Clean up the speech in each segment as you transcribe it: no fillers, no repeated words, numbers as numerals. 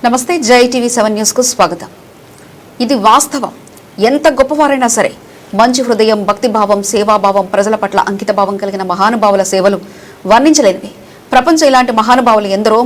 నమస్తే జై TV 7 news కు స్వాగతం. ఇది వాస్తవం. ఎంత గొప్పవారైనా సరే మంచి హృదయం, భక్తిభావం, సేవాభావం, ప్రజల పట్ల అంకితభావం కలిగిన మహానుభావుల సేవలు వర్ణించలేనివి. ప్రపంచం ఇలాంటి మహానుభావులు ఎందరో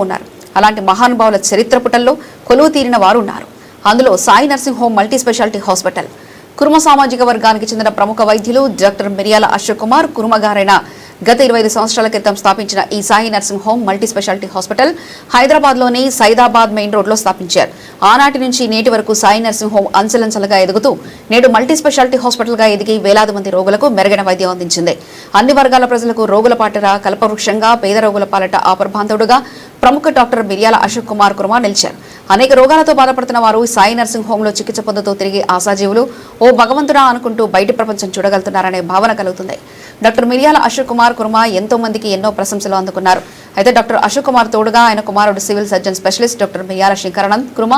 ఉన్నారు. అలాంటి మహానుభావుల చరిత్ర పుటల్లో కొలువు తీరిన వారు ఉన్నారు. అందులో Sai nursing home multi speciality hospital. Kuruma సామాజిక వర్గానికి చెందిన ప్రముఖ వైద్యులు డాక్టర్ మిరియాల అశోక్ కుమార్ కురుమ గారైన గత 25 సంవత్సరాల క్రితం స్థాపించిన ఈ Sai nursing home multi speciality hospital హైదరాబాద్లోని సైదాబాద్ మెయిన్ రోడ్లో స్థాపించారు. ఆనాటి నుంచి నేటి వరకు సాయి నర్సింగ్ హోమ్ అంచెలంచెలుగా ఎదుగుతూ నేడు మల్టీ స్పెషాలిటీ హాస్పిటల్గా ఎదిగి వేలాది మంది రోగులకు మెరుగైన వైద్యం అందించింది. అన్ని వర్గాల ప్రజలకు రోగుల పాటరా కల్పవృక్షంగా, పేద రోగుల పాలట ఆపర్బాంధవుడుగా ప్రముఖ డాక్టర్ మిరియాల అశోక్ కుమార్ కురుమ నిలిచారు. అనేక రోగాలతో బాధపడుతున్న వారు సాయి నర్సింగ్ హోమ్ లో చికిత్స పొందుతూ తిరిగి ఆశాజీవులు ఓ భగవంతుడా అనుకుంటూ బయటి ప్రపంచం చూడగలుగుతున్నారనే భావన కలుగుతుంది. డాక్టర్ మిరియాల అశోక్ కుమార్ కురుమ ఎంతో మందికి ఎన్నో ప్రశంసలు అందుకున్నారు. అయితే డాక్టర్ అశోక్ కుమార్ తోడుగా ఆయన కుమారుడు సివిల్ సర్జన్ స్పెషలిస్ట్ డాక్టర్ మిరియాల శంకరానంద్ కురుమ,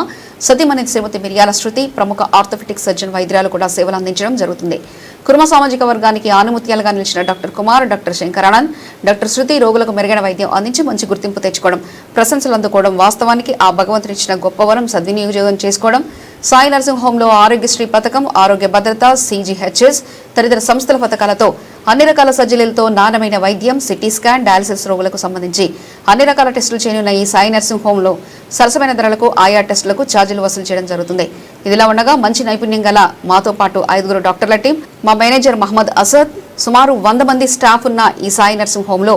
సతీమణి శ్రీమతి మిరియాల శృతి, ప్రముఖ ఆర్థోపెటిక్ సర్జన్ వైద్యురాలు కూడా సేవలు అందించడం జరుగుతుంది. కురుమ సామాజిక వర్గానికి ఆనుమత్యాలుగా నిలిచిన doctor Kumar, doctor Shankaranand, doctor శృతి రోగులకు మెరుగైన వైద్యం అందించి మంచి గుర్తింపు తెచ్చుకోవడం, ప్రశంసలు అందుకోవడం వాస్తవానికి ఆ భగవంతునిచ్చిన గొప్ప వరం సద్వినియోగం చేసుకోవడం. సాయి నర్సింగ్ హోంలో ఆరోగ్యశ్రీ పథకం, ఆరోగ్య భద్రత, సిజిహెచ్ఎస్ తదితర సంస్థల పథకాలతో అన్ని రకాల సర్జరీలతో నాణ్యమైన వైద్యం, సిటీ స్కాన్, డయాలసిస్ రోగులకు సంబంధించి అన్ని రకాల టెస్టులు చేయనున్న ఈ సాయి నర్సింగ్ హోంలో సరసమైన ధరలకు ఆయా టెస్టులకు ఛార్జీలు వసూలు చేయడం జరుగుతుంది. ఇదిలా ఉండగా మంచి నైపుణ్యం గల మాతో పాటు 5 డాక్టర్ల టీం, మా మేనేజర్ మహమ్మద్ అసద్, సుమారు 100 మంది స్టాఫ్ ఉన్న ఈ సాయి నర్సింగ్ హోంలో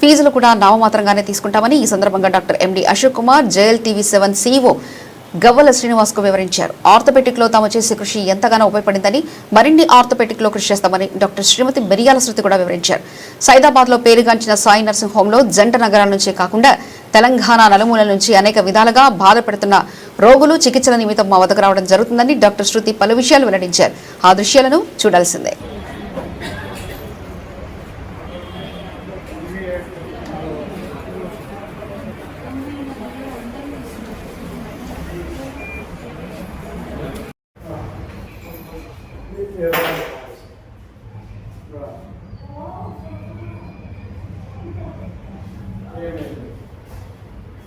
ఫీజులు కూడా నామమాత్రంగానే తీసుకుంటామని ఈ సందర్భంగా డాక్టర్ ఎండి Ashok Kumar JL TV 7 CEO గవ్వల శ్రీనివాస్ కు వివరించారు. ఆర్థోపెటిక్ లో తాము చేసే కృషి ఎంతగానో ఉపయోగపడిందని, మరిన్ని ఆర్థోపెటిక్ లో కృషి చేస్తామని డాక్టర్ శ్రీమతి మిరియాల శృతి కూడా వివరించారు. సైదాబాద్ లో పేరుగాంచిన సాయి నర్సింగ్ హోమ్ లో జంట నగరాల నుంచే కాకుండా తెలంగాణ నలుమూలల నుంచి అనేక విధాలుగా బాధపడుతున్న రోగులు చికిత్సల నిమిత్తం మా వద్దకు రావడం జరుగుతుందని డాక్టర్ శృతి పలు విషయాలు వెల్లడించారు. ఆ దృశ్యాలను చూడాల్సిందే.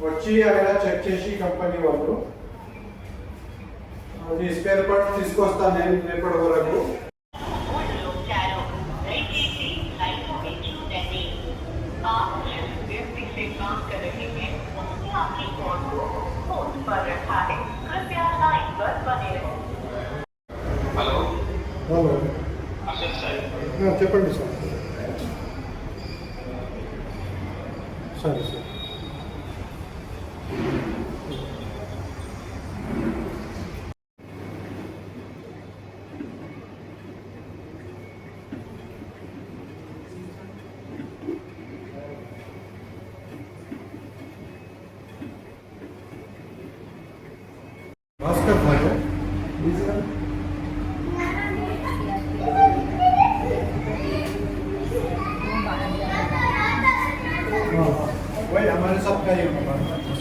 వచ్చి అక్కడ చెక్ చేసి కంపెనీ వాళ్ళు అది స్పేర్ పార్ట్ తీసుకొస్తాను నేను రేపటి వరకు. హలో హలో చెప్పండి సార్. సరే సార్. भास्कर भाई वही हमारे सबका ही ఇంపార్టెంట్.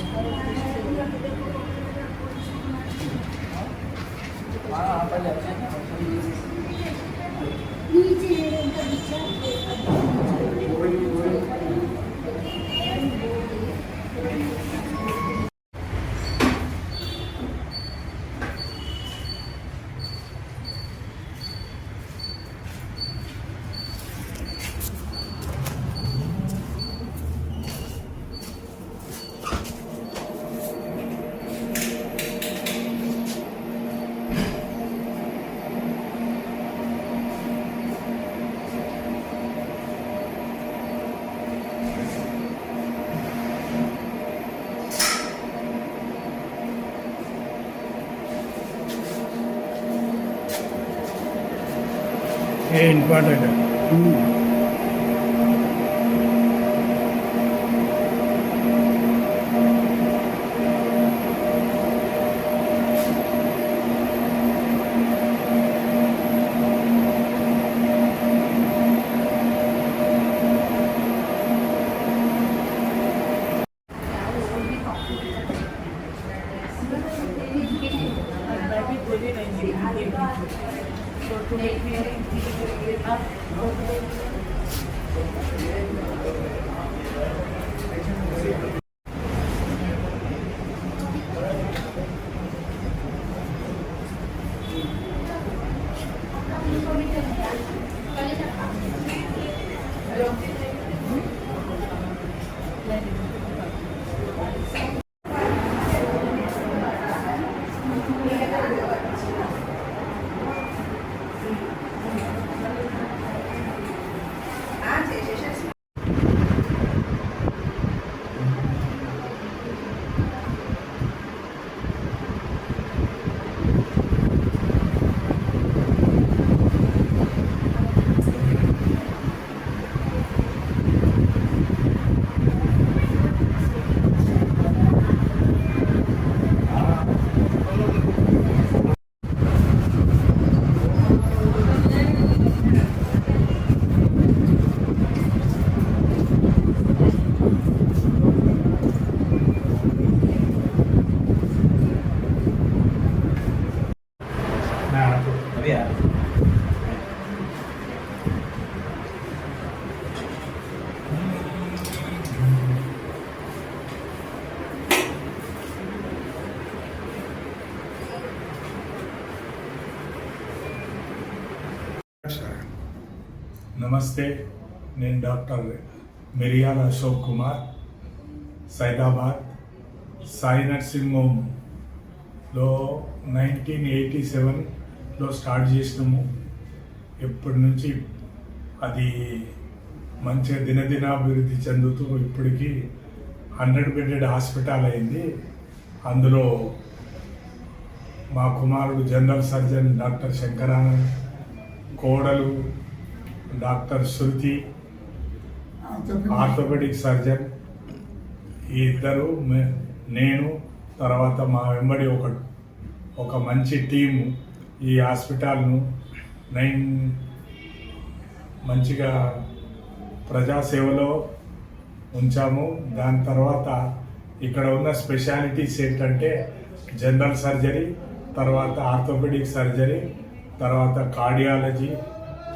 నమస్తే, నేను డాక్టర్ మిరియాల అశోక్ కుమార్, సైదాబాద్ సాయి నర్సింగ్ హోమ్లో 1987లో స్టార్ట్ చేసినాము. ఇప్పటి నుంచి అది మంచిగా దినదినాభివృద్ధి చెందుతూ ఇప్పటికీ 100 బెడెడ్ హాస్పిటల్ అయింది. అందులో మా కుమారుడు జనరల్ సర్జన్ డాక్టర్ శంకరానంద్, కోడలు డాక్టర్ శృతి ఆర్థోపెడిక్ సర్జన్, ఈ ఇద్దరు, నేను, తర్వాత మా వెంబడి ఒక మంచి టీము ఈ హాస్పిటల్ను మంచిగా ప్రజాసేవలో ఉంచాము. దాని తర్వాత ఇక్కడ ఉన్న స్పెషాలిటీస్ ఏంటంటే జనరల్ సర్జరీ, తర్వాత ఆర్థోపెడిక్ సర్జరీ, తర్వాత కార్డియాలజీ,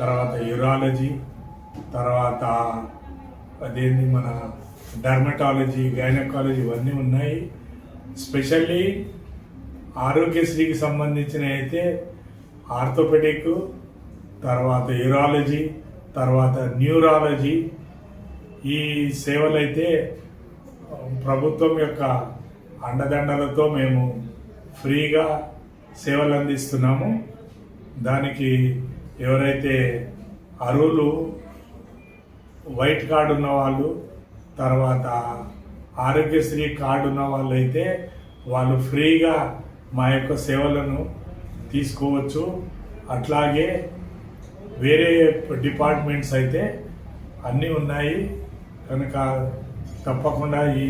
తర్వాత యూరాలజీ, తర్వాత అదేంటి మన డర్మటాలజీ, గైనకాలజీ ఇవన్నీ ఉన్నాయి. స్పెషల్లీ ఆరోగ్యశ్రీకి సంబంధించిన అయితే ఆర్థోపెడిక్, తర్వాత యూరాలజీ, తర్వాత న్యూరాలజీ, ఈ సేవలైతే ప్రభుత్వం యొక్క అండదండలతో మేము ఫ్రీగా సేవలు అందిస్తున్నాము. దానికి ఎవరైతే అర్హులు వైట్ కార్డు ఉన్నవాళ్ళు, తర్వాత ఆరోగ్యశ్రీ కార్డు ఉన్న వాళ్ళు అయితే వాళ్ళు ఫ్రీగా మా యొక్క సేవలను తీసుకోవచ్చు. అట్లాగే వేరే డిపార్ట్మెంట్స్ అయితే అన్నీ ఉన్నాయి కనుక తప్పకుండా ఈ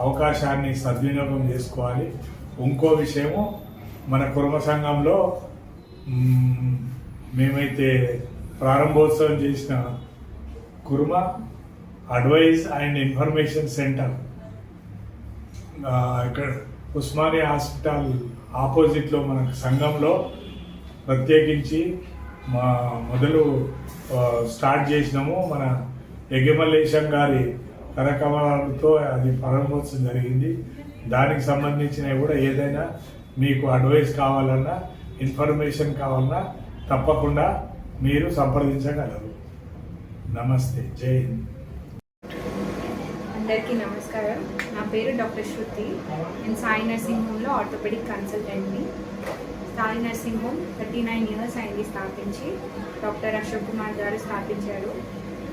అవకాశాన్ని సద్వినియోగం చేసుకోవాలి. ఇంకో విషయము, మన కుర్మ సంఘంలో మేమైతే ప్రారంభోత్సవం చేసిన కుర్మ అడ్వైజ్ అండ్ ఇన్ఫర్మేషన్ సెంటర్ ఇక్కడ ఉస్మానియా హాస్పిటల్ ఆపోజిట్లో మన సంఘంలో ప్రత్యేకించి మొదలు స్టార్ట్ చేసినాము. మన యజ్ఞమల్లేశం గారి కరకమలతో అది ప్రారంభోత్సవం జరిగింది. దానికి సంబంధించినవి కూడా ఏదైనా మీకు అడ్వైస్ కావాలన్నా, ఇన్ఫర్మేషన్ కావాలన్నా తప్పకుండా మీరు సంప్రదించగలరు. నమస్తే, జై హింద్. అందరికీ నమస్కారం. నా పేరు డాక్టర్ శృతి. నేను సాయి నర్సింగ్ హోమ్లో ఆర్థోపెడిక్ కన్సల్టెంట్ని. సాయి నర్సింగ్ హోమ్ 39 ఇయర్స్ అయింది స్థాపించి. డాక్టర్ అశోక్ కుమార్ గారు స్థాపించారు.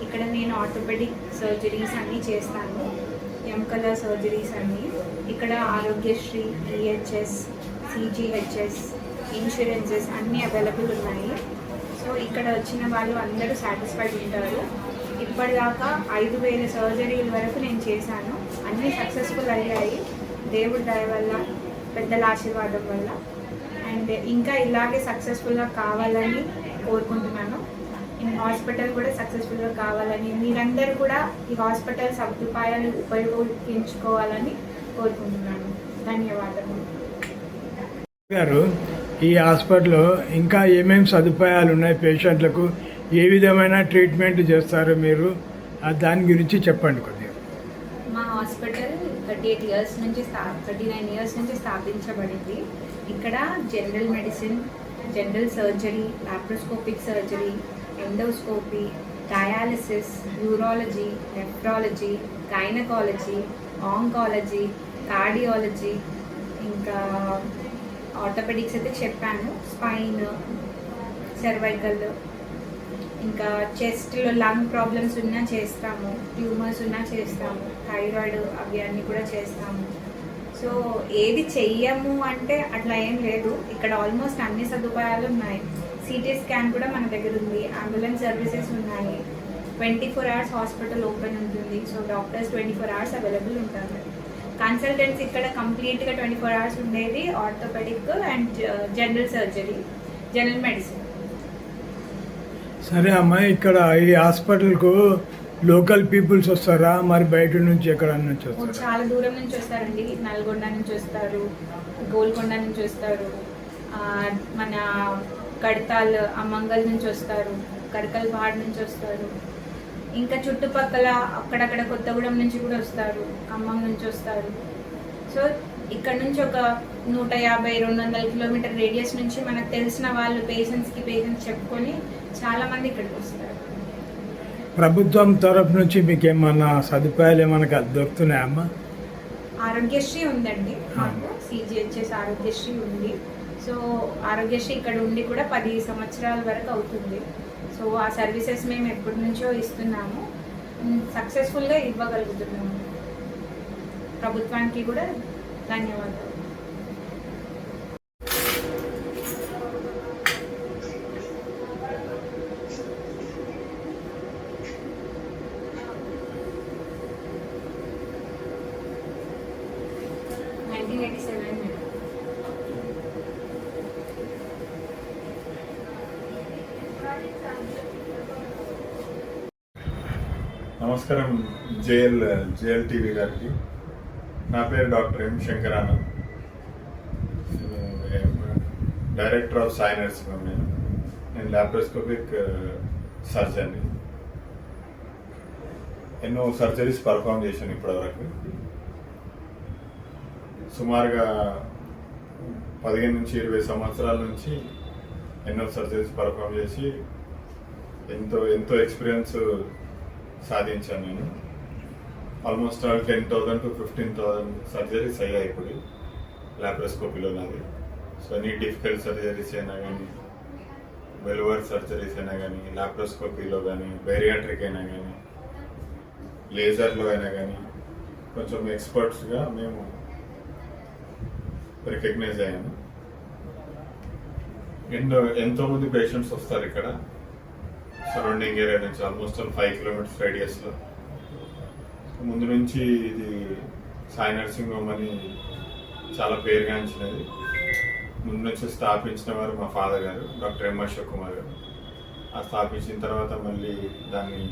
ఇక్కడ నేను ఆర్థోపెడిక్ సర్జరీస్ అన్నీ చేస్తాను, ఎముకల సర్జరీస్ అన్నీ. ఇక్కడ ఆరోగ్యశ్రీ, ఈహెచ్ఎస్, సిజిహెచ్ఎస్, ఇన్సూరెన్సెస్ అన్నీ అవైలబుల్ ఉన్నాయి. సో ఇక్కడ వచ్చిన వాళ్ళు అందరూ సాటిస్ఫైడ్ ఉంటారు. ఇప్పటిదాకా 5,000 సర్జరీల వరకు నేను చేశాను. అన్నీ సక్సెస్ఫుల్ అయ్యాయి దేవుడి దయ వల్ల, పెద్దల ఆశీర్వాదం వల్ల. అండ్ ఇంకా ఇలాగే సక్సెస్ఫుల్గా కావాలని కోరుకుంటున్నాను. ఈ హాస్పిటల్ కూడా సక్సెస్ఫుల్గా కావాలని, మీరందరూ కూడా ఈ హాస్పిటల్ సదుపాయాలు ఉపయోగించుకోవాలని కోరుకుంటున్నాను. ధన్యవాదాలు. గారు, ఈ హాస్పిటల్లో ఇంకా ఏమేమి సదుపాయాలు ఉన్నాయి? పేషెంట్లకు ఏ విధమైన ట్రీట్మెంట్ చేస్తారు మీరు? దాని గురించి చెప్పండి కొద్దిగా. మా హాస్పిటల్ 39 ఇయర్స్ నుంచి స్థాపించబడింది. ఇక్కడ general medicine, general surgery, laparoscopic surgery, endoscopy, dialysis, urology, nephrology, gynaecology, oncology, cardiology, ఇంకా ఆర్థోపెడిక్స్ అయితే చెప్పాను, స్పైన్, సర్వైకల్, ఇంకా చెస్ట్లో లంగ్ ప్రాబ్లమ్స్ ఉన్నా చేస్తాము, ట్యూమర్స్ ఉన్నా చేస్తాము, థైరాయిడ్ అవి అన్నీ కూడా చేస్తాము. సో ఏది చెయ్యము అంటే అట్లా ఏం లేదు, ఇక్కడ ఆల్మోస్ట్ అన్ని సదుపాయాలు ఉన్నాయి. సిటీ స్కాన్ కూడా మన దగ్గర ఉంది, అంబులెన్స్ సర్వీసెస్ ఉన్నాయి, 24 hours హాస్పిటల్ ఓపెన్ ఉంటుంది. సో డాక్టర్స్ 24 hours అవైలబుల్ ఉంటారు. కన్సల్టెంట్స్ ఇక్కడ కంప్లీట్గా 24 hours ఉండేది orthopaedic and general surgery, general medicine. సరే అమ్మా, ఇక్కడ ఈ హాస్పిటల్కు లోకల్ పీపుల్స్ వస్తారా, మరి బయట నుంచి ఎక్కడ నుంచి వస్తారా? చాలా దూరం నుంచి వస్తారండి, నల్గొండ నుంచి వస్తారు, గోల్కొండ నుంచి వస్తారు, మన కడతాల్ అమ్మంగల్ నుంచి వస్తారు, కడకల్పాడ్ నుంచి వస్తారు, ఇంకా చుట్టుపక్కల అక్కడక్కడ కొత్తగూడెం నుంచి కూడా వస్తారు, ఖమ్మం నుంచి వస్తారు. సో ఇక్కడ నుంచి ఒక 150-200 కిలోమీటర్ రేడియస్ నుంచి మనకు తెలిసిన వాళ్ళు పేషెంట్స్ చెప్పుకొని చాలా మంది ఇక్కడికి వస్తారు. ప్రభుత్వం తరఫు నుంచి మీకు ఏమన్నా సదుపాయాలు ఏమన్నా దొరుకుతున్నాయమ్మా? ఆరోగ్యశ్రీ ఉందండి మాకు, సిజిహెచ్ఎస్ ఆరోగ్యశ్రీ ఉంది. సో ఆరోగ్యశ్రీ ఇక్కడ ఉండి కూడా 10 సంవత్సరాల వరకు అవుతుంది. సో ఆ సర్వీసెస్ మేము ఎప్పటి నుంచో ఇస్తున్నాము, సక్సెస్ఫుల్గా ఇవ్వగలుగుతున్నాము. ప్రభుత్వానికి కూడా ధన్యవాదాలు. నమస్కారం జేఎల్ టీవీ గారికి. నా పేరు doctor M Shankaranand, director of Sai nursing. నేను ల్యాప్రోస్కోపిక్ సర్జన్. ఎన్నో సర్జరీస్ పర్ఫామ్ చేశాను ఇప్పటివరకు. సుమారుగా 15 నుంచి 20 సంవత్సరాల నుంచి ఎన్నో సర్జరీస్ పర్ఫామ్ చేసి ఎంతో ఎక్స్పీరియన్స్ సాధించాను. నేను ఆల్మోస్ట్ 10,000 to 15,000 సర్జరీస్ అయ్యాయి ఇప్పుడు ల్యాప్రోస్కోపీలో నాది. సో ఎనీ డిఫికల్ట్ సర్జరీస్ అయినా కానీ, వెల్వర్ సర్జరీస్ అయినా కానీ, ల్యాప్రోస్కోపీలో కానీ, బేరియాట్రిక్ అయినా కానీ, లేజర్లో అయినా కానీ కొంచెం ఎక్స్పర్ట్స్గా మేము రికగ్నైజ్ అయ్యాను. ఎంతోమంది పేషెంట్స్ వస్తారు ఇక్కడ సరౌండింగ్ ఏరియా నుంచి, ఆల్మోస్ట్ 5 kilometers రేడియస్లో. ముందు నుంచి ఇది సాయి నర్సింగ్ హోమ్ అని చాలా పేరుగాంచినది. ముందు నుంచి స్థాపించిన వారు మా ఫాదర్ గారు, డాక్టర్ ఎం అశోక్ కుమార్ గారు. ఆ స్థాపించిన తర్వాత మళ్ళీ దాన్ని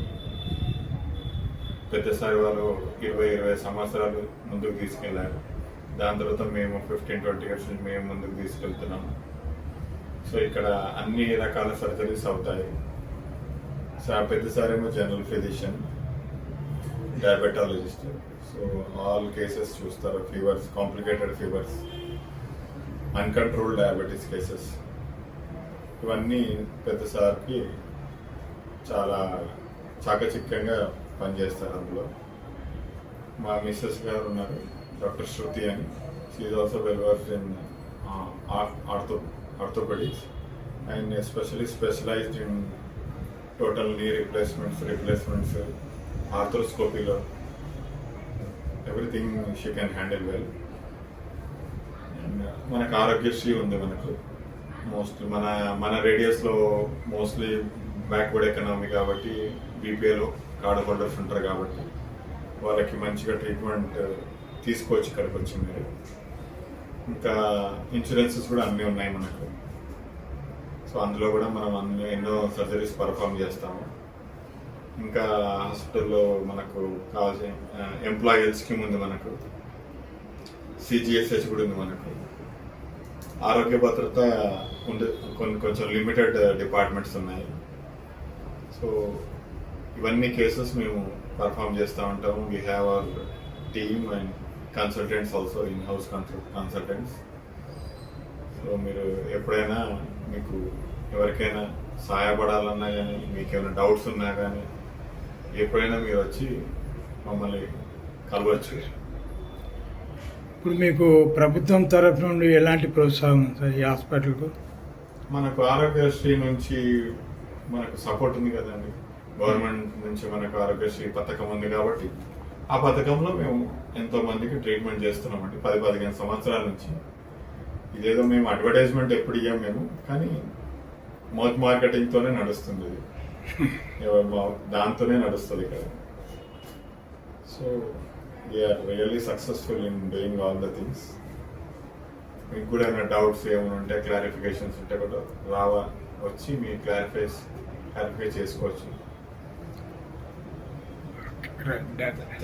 పెద్దసారి వాళ్ళు 20 సంవత్సరాలు ముందుకు తీసుకెళ్లారు. దాని తర్వాత మేము 15-20 years నుంచి మేము ముందుకు తీసుకెళ్తున్నాము. సో ఇక్కడ అన్ని రకాల సర్జరీస్ అవుతాయి. సో ఆ పెద్దసారేమో general physician, diabetologist. So all cases చూస్తారు, fevers, complicated fevers, uncontrolled diabetes cases. ఇవన్నీ పెద్దసారికి చాలా చాకచక్యంగా పనిచేస్తారు. అందులో మా మిస్సెస్ గారు ఉన్నారు, డాక్టర్ శృతి అని. She also well versed in orthopaedics and especially specialised in total knee replacements, ఆర్థ్రోస్కోపీలో everything she can handle well. And మనకు ఆరోగ్యశ్రీ ఉంది. మనకు మోస్ట్లీ మన రేడియస్లో మోస్ట్లీ బ్యాక్వర్డ్ ఎకనామీ కాబట్టి, బీపీఎల్ కార్డ్ హోల్డర్స్ ఉంటారు కాబట్టి వాళ్ళకి మంచిగా ట్రీట్మెంట్ తీసుకోవచ్చు ఇక్కడికి వచ్చి మీరు. ఇంకా ఇన్సూరెన్సెస్ కూడా అన్నీ ఉన్నాయి మనకు. సో అందులో కూడా మనం ఎన్నో సర్జరీస్ పర్ఫామ్ చేస్తాము. ఇంకా హాస్పిటల్లో మనకు కావాల్సిన ఎంప్లాయీ హెల్త్ స్కీమ్ ఉంది, మనకు సిజిఎస్హెచ్ కూడా ఉంది. మనకు ఆరోగ్య భద్రత ఉండే కొంచెం లిమిటెడ్ డిపార్ట్మెంట్స్ ఉన్నాయి. సో ఇవన్నీ కేసెస్ మేము పర్ఫామ్ చేస్తూ ఉంటాము. We have our team and consultants also, in house consultants. So మీరు ఎప్పుడైనా మీకు ఎవరికైనా సహాయపడాలన్నా కానీ మీకు ఏమైనా డౌట్స్ ఉన్నా కానీ ఎప్పుడైనా మీరు వచ్చి మమ్మల్ని కలవచ్చు. ఇప్పుడు మీకు ప్రభుత్వం తరఫు నుండి ఎలాంటి ప్రోత్సాహం ఉంది సార్ ఈ హాస్పిటల్కు? మనకు ఆరోగ్యశ్రీ నుంచి మనకు సపోర్ట్ ఉంది కదండి. గవర్నమెంట్ నుంచి మనకు ఆరోగ్యశ్రీ పథకం ఉంది కాబట్టి ఆ పథకంలో మేము ఎంతో మందికి ట్రీట్మెంట్ చేస్తున్నామండి 10-15 సంవత్సరాల నుంచి. ఇదేదో మేము అడ్వర్టైజ్మెంట్ ఎప్పుడు ఇయ్యాం మేము, కానీ మౌత్ మార్కెటింగ్తోనే నడుస్తుంది ఇది. దాంతోనే నడుస్తుంది ఇక్కడ. So we are really successful in doing all the things. మీకు కూడా ఏమైనా డౌట్స్ ఏమైనా ఉంటే, క్లారిఫికేషన్స్ ఉంటే కూడా వచ్చి మీరు క్లారిఫై చేసుకోవచ్చు.